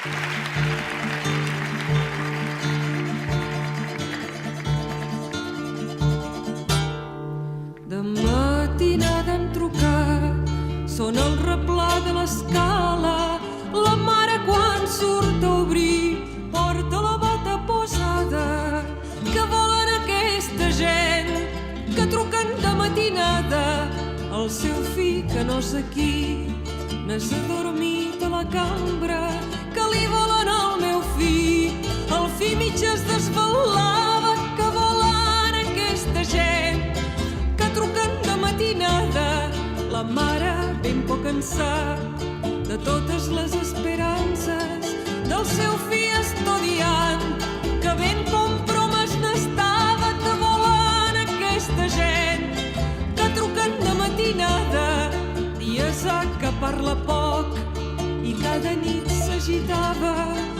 De matinada hem trucat, sona el replà de l'escala. La mare quan surt a obrir porta la bata posada. Què volen aquesta gent que truquen de matinada? El seu fill que no és aquí, n'és adormit a la cambra. Que li volen al meu fill? El fill mig es desvelava. Que volen aquesta gent que truquen de matinada? La mare ben poc en sap de totes les esperances del seu fill estudiant, que ben compromès n'estava. Que volen aquesta gent que truquen de matinada? Dies ha que parla poc i cada nit s'agitava.